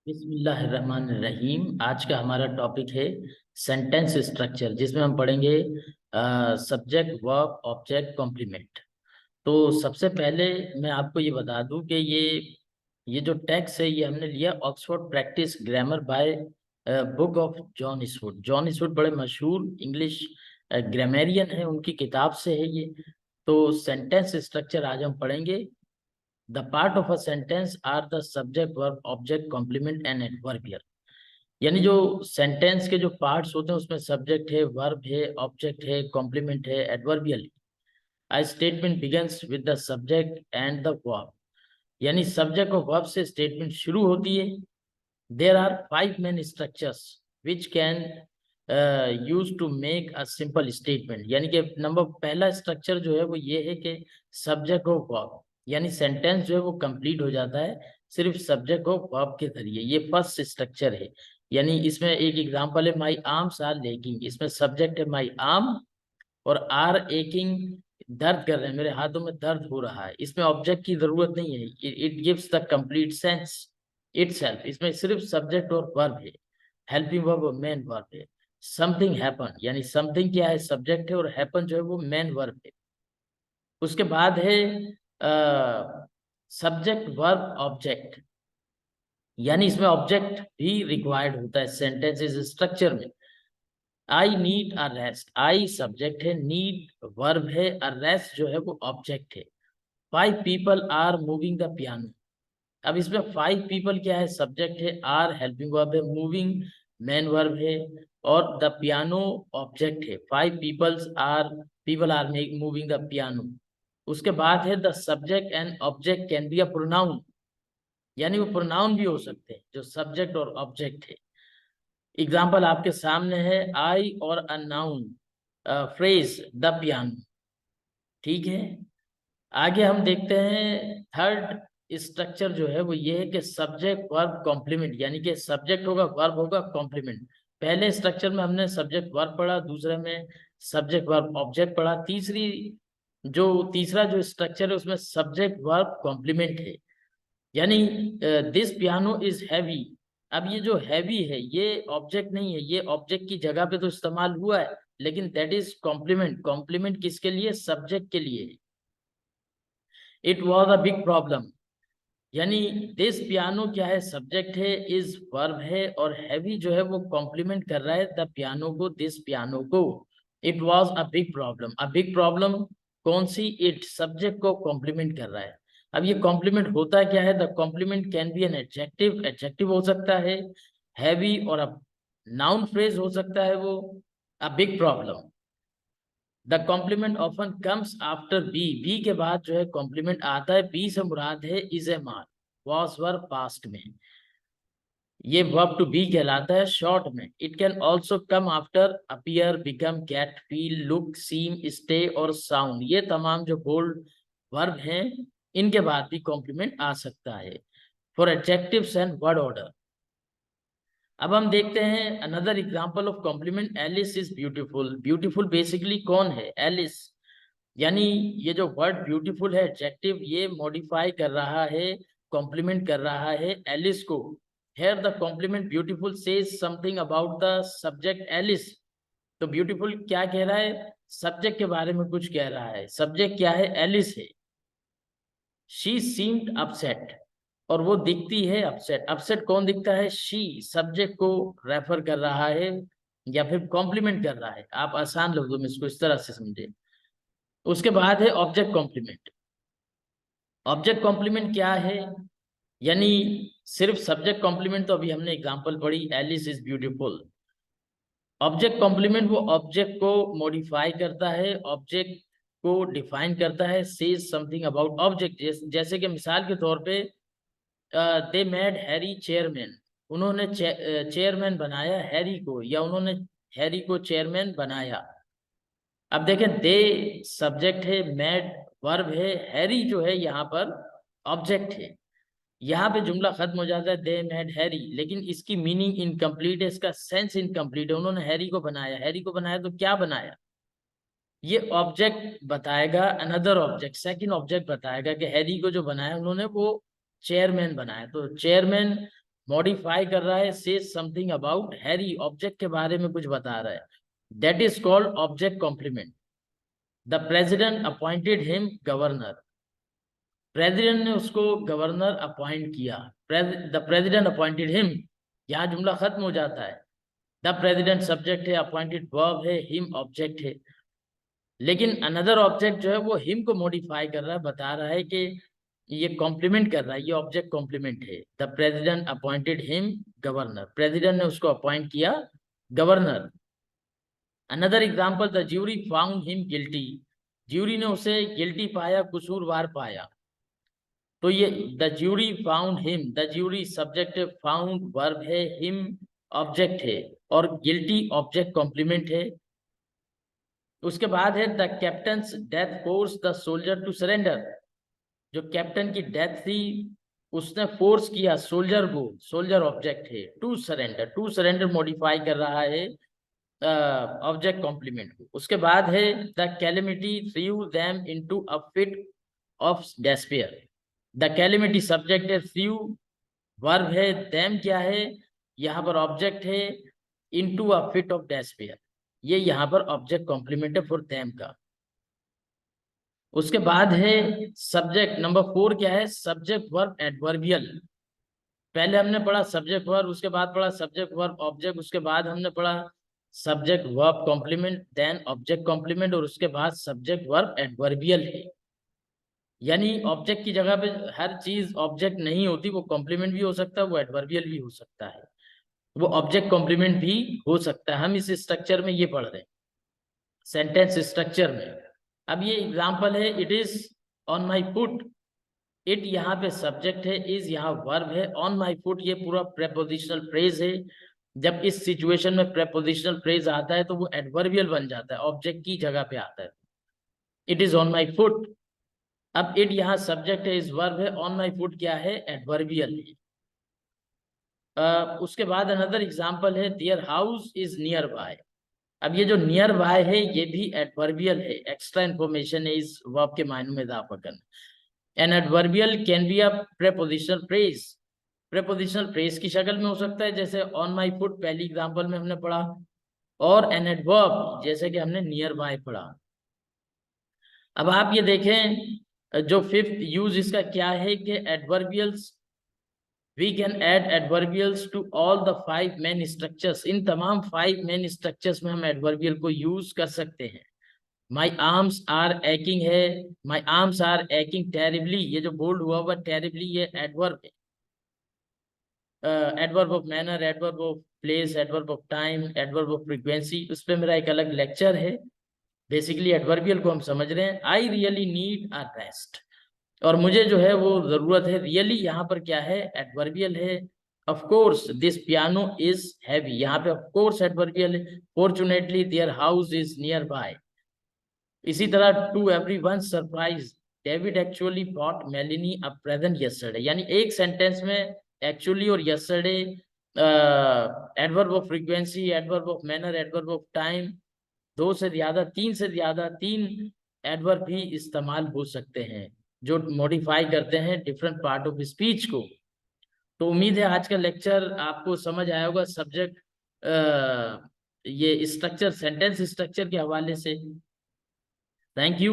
बिस्मिल्लाहिर्रहमानिर्रहीम। आज का हमारा टॉपिक है सेंटेंस स्ट्रक्चर, जिसमें हम पढ़ेंगे सब्जेक्ट, वर्ब, ऑब्जेक्ट, कॉम्प्लीमेंट। तो सबसे पहले मैं आपको ये बता दूं कि ये जो टेक्स्ट है ये हमने लिया Oxford practice grammar by book of John Eastwood. John Eastwood बड़े मशहूर इंग्लिश ग्रामेरियन है, उनकी किताब से है ये। तो सेंटेंस स्ट्रक्चर आज हम पढ़ेंगे। The part of a sentence are the subject, verb, object, complement and adverbial। यानी जो सेंटेंस के जो पार्ट्स होते हैं उसमें सब्जेक्ट है, वर्ब है, ऑब्जेक्ट है, कॉम्प्लीमेंट है, adverbial. A statement begins with the subject and the verb। यानी सब्जेक्ट और वर्ब से स्टेटमेंट शुरू होती है। There are 5 main structures which can use to make a simple statement। यानी कि पहला स्ट्रक्चर जो है वो ये है कि सब्जेक्ट और वर्ब, यानी सेंटेंस जो है वो कंप्लीट हो जाता है सिर्फ सब्जेक्ट और वर्ब के जरिए। ये फर्स्ट स्ट्रक्चर है। यानी इसमें एक एग्जांपल है माई आर्म्स आर लेकिंग। इसमें सब्जेक्ट है माई आर्म और आर एकिंग, दर्द कर रहे हैं, मेरे हाथों में दर्द हो रहा है। इसमें ऑब्जेक्ट की जरूरत नहीं है। It gives the complete sense itself. इसमें सिर्फ सब्जेक्ट और वर्ब है, हेल्पिंग वर्ब और मेन वर्ब है। समथिंग हैपन, यानी समथिंग क्या है, सब्जेक्ट है, और हैपन जो है वो मेन वर्ब है। उसके बाद है सब्जेक्ट, वर्ब, ऑब्जेक्ट। यानी इसमें ऑब्जेक्ट भी रिक्वायर्ड होता है सेंटेंसेस स्ट्रक्चर में। I need a rest, I subject है, नीड वर्ब है, अ रेस्ट जो है वो ऑब्जेक्ट है। 5 people are moving the piano. अब इसमें 5 पीपल क्या है, सब्जेक्ट है, आर हेल्पिंग वर्ब है, मूविंग मेन वर्ब है, और द पियानो ऑब्जेक्ट है। 5 people are moving the piano. उसके बाद है the subject and object can be a pronoun. यानी वो प्रोनाउन भी हो सकते हैं जो सब्जेक्ट और ऑब्जेक्ट है। एग्जाम्पल आपके सामने है, आई और a noun phrase the piano. ठीक है, आगे हम देखते हैं थर्ड स्ट्रक्चर जो है वो ये है कि सब्जेक्ट, वर्ब, कॉम्प्लीमेंट। यानी कि सब्जेक्ट होगा, वर्ब होगा, कॉम्प्लीमेंट। पहले स्ट्रक्चर में हमने सब्जेक्ट वर्ब पढ़ा, दूसरे में सब्जेक्ट वर्ब ऑब्जेक्ट पढ़ा, तीसरा जो स्ट्रक्चर है उसमें सब्जेक्ट वर्ब कॉम्प्लीमेंट है। यानी दिस पियानो इज हैवी। अब ये जो हैवी है ये ऑब्जेक्ट नहीं है, ये ऑब्जेक्ट की जगह पे तो इस्तेमाल हुआ है, लेकिन दैट इज कॉम्प्लीमेंट। कॉम्प्लीमेंट किसके लिए, सब्जेक्ट के लिए। It was a big problem. यानी दिस पियानो क्या है, सब्जेक्ट है, इज वर्ब है, और हैवी जो है वो कॉम्प्लीमेंट कर रहा है द पियानो को, दिस पियानो को। It was a big problem. A big problem कौन सी, इट सब्जेक्ट को कॉम्प्लीमेंट कर रहा है। अब ये कॉम्प्लीमेंट होता क्या है, the complement can be an adjective, adjective हो सकता है, हैवी, और अब नाउन फ्रेज हो सकता है वो। A big problem, the complement often comes after be. Be के बाद जो है कॉम्प्लीमेंट आता है। बी से मुराद है इज ए मार, वॉज वर्ब पास्ट में। ये वर्ब टू बी कहलाता है शॉर्ट में। It can also come after appear, become, get, feel, look, seem, stay और साउंड। ये तमाम जो बोल्ड वर्ब हैं इनके बाद भी कॉम्प्लीमेंट आ सकता है। For adjectives and word order, अब हम देखते हैं another example of complement. Alice is beautiful. Beautiful basically कौन है, एलिस। यानी ये जो वर्ड ब्यूटीफुल है एडजेक्टिव, ये मॉडिफाई कर रहा है, कॉम्प्लीमेंट कर रहा है एलिस को। Here the complement beautiful says something about the subject Alice. तो ब्यूटीफुल क्या कह रहा है, सब्जेक्ट के बारे में कुछ कह रहा है। सब्जेक्ट क्या है, एलिस है। शी सीम्ड अपसेट, और वो दिखती है अपसेट। अपसेट कौन दिखता है, शी, सब्जेक्ट को रेफर कर रहा है या फिर कॉम्प्लीमेंट कर रहा है। आप आसान लफ्जों में इसको इस तरह से समझे। उसके बाद है ऑब्जेक्ट कॉम्प्लीमेंट। ऑब्जेक्ट कॉम्प्लीमेंट क्या है, यानी सिर्फ सब्जेक्ट कॉम्प्लीमेंट तो अभी हमने एग्जांपल पढ़ी, Alice is beautiful. Object complement वो ऑब्जेक्ट को मॉडिफाई करता है, ऑब्जेक्ट को डिफाइन करता है, सेज समथिंग अबाउट ऑब्जेक्ट। जैसे कि मिसाल के तौर पे दे मेड हैरी चेयरमैन। उन्होंने चेयरमैन बनाया हैरी को, या उन्होंने हैरी को चेयरमैन बनाया। अब देखें, दे सब्जेक्ट है, मेड वर्ब है, हैरी जो है यहाँ पर ऑब्जेक्ट है। यहाँ पे जुमला खत्म हो जाता है, दे मेड हैरी, लेकिन इसकी मीनिंग इनकम्प्लीट है, इसका सेंस इनकम्प्लीट है। उन्होंने हैरी को बनाया, हैरी को बनाया तो क्या बनाया, ये ऑब्जेक्ट बताएगा, अनदर ऑब्जेक्ट, सेकंड ऑब्जेक्ट बताएगा कि हैरी को जो बनाया उन्होंने वो चेयरमैन बनाया। तो चेयरमैन मॉडिफाई कर रहा है, से समथिंग अबाउट हैरी, ऑब्जेक्ट के बारे में कुछ बता रहा है, that is called object complement. The president appointed him governor, president ने उसको गवर्नर अपॉइंट किया, द प्रेसिडेंट अपॉइंटेड हिम, यहाँ जुमला खत्म हो जाता है। द प्रेसिडेंट सब्जेक्ट है, अपॉइंटेड वर्ब है, हिम ऑब्जेक्ट है। लेकिन अनदर ऑब्जेक्ट जो है वो हिम को मॉडिफाई कर रहा है, बता रहा है कि ये कॉम्प्लीमेंट कर रहा है, ये ऑब्जेक्ट कॉम्प्लीमेंट है। The president appointed him governor, president ने उसको अपॉइंट किया governor. Another example, the jury found him guilty, jury ने उसे गिल्टी पाया, कसूरवार पाया। तो ये the jury found him, the jury subject है, फाउंड वर्ब है, हिम ऑब्जेक्ट है, और गिल्टी ऑब्जेक्ट कॉम्प्लीमेंट है। उसके बाद है the captain's death forces the soldier to surrender, जो कैप्टन की डेथ थी उसने फोर्स किया सोल्जर को, सोल्जर ऑब्जेक्ट है, to surrender, to surrender modify कर रहा है ऑब्जेक्ट कॉम्प्लीमेंट को। उसके बाद है the calamity threw them into a fit of despair, the calamity subject है, थ्रू वर्ब है, देम क्या है, यहाँ पर ऑब्जेक्ट है, into a fit of despair, ये यहाँ पर ऑब्जेक्ट कॉम्प्लीमेंट है फॉर देम का। उसके बाद है सब्जेक्ट नंबर 4 क्या है, सब्जेक्ट वर्ब एडवर्बियल। पहले हमने पढ़ा सब्जेक्ट वर्ब, उसके बाद पढ़ा सब्जेक्ट वर्ब ऑब्जेक्ट, उसके बाद हमने पढ़ा subject verb complement, then object complement, और उसके बाद सब्जेक्ट वर्ब एडवर्बियल है। यानी ऑब्जेक्ट की जगह पे हर चीज ऑब्जेक्ट नहीं होती, वो कॉम्प्लीमेंट भी हो सकता है, वो एडवर्बियल भी हो सकता है, वो ऑब्जेक्ट कॉम्प्लीमेंट भी हो सकता है। हम इस स्ट्रक्चर में ये पढ़ रहे हैं, सेंटेंस स्ट्रक्चर में। अब ये एग्जांपल है, it is on my foot, it यहाँ पे सब्जेक्ट है, इज यहाँ वर्ब है, ऑन माई फुट ये पूरा प्रेपोजिशनल फ्रेज है। जब इस सिचुएशन में प्रेपोजिशनल फ्रेज आता है तो वो एडवर्बियल बन जाता है, ऑब्जेक्ट की जगह पे आता है। It is on my foot, अब इट यहाँ सब्जेक्ट है, इज वर्ब है, ऑन माई फुट क्या है, एडवर्बियल है। उसके बाद अनदर एग्जांपल है, there house is near by. अब ये जो नियर बाय है ये भी एडवर्बियल है, एक्स्ट्रा इंफॉर्मेशन है इस वर्ब के मायने में इजाफा करना। An adverbial can be a prepositional phrase, prepositional phrase की शक्ल में हो सकता है, जैसे ऑन माई फुट पहली एग्जांपल में हमने पढ़ा, और एन एडवर्ब जैसे कि हमने नियर बाय पढ़ा। अब आप ये देखें, जो फिफ्थ यूज इसका क्या है कि adverbials, we can add adverbials to all the 5 main structures, इन तमाम 5 main structures में हम adverbial को use कर सकते हैं। my arms are aching है, my arms are aching terribly, ये जो बोल्ड हुआ हुआ terribly ये adverb है, adverb of manner, adverb of place, adverb of time, adverb of frequency, उस पर मेरा एक अलग लेक्चर है। बेसिकली एडवर्बियल को हम समझ रहे हैं। I really need a rest, और मुझे जो है वो जरूरत है, रियली यहाँ पर क्या है, एडवर्बियल है। Of course this piano is heavy, यहाँ पे ऑफ कोर्स एडवर्बियल है। Fortunately their house is nearby. इसी तरह to everyone surprise, David actually bought Melanie a present yesterday, यानी एक सेंटेंस में एक्चुअली और yesterday, adverb of frequency, adverb of manner, adverb of time, 2 से ज्यादा, 3 से ज्यादा, 3 एडवर्ब भी इस्तेमाल हो सकते हैं जो मॉडिफाई करते हैं डिफरेंट पार्ट ऑफ स्पीच को। तो उम्मीद है आज का लेक्चर आपको समझ आया होगा, सब्जेक्ट ये स्ट्रक्चर, सेंटेंस स्ट्रक्चर के हवाले से। Thank you.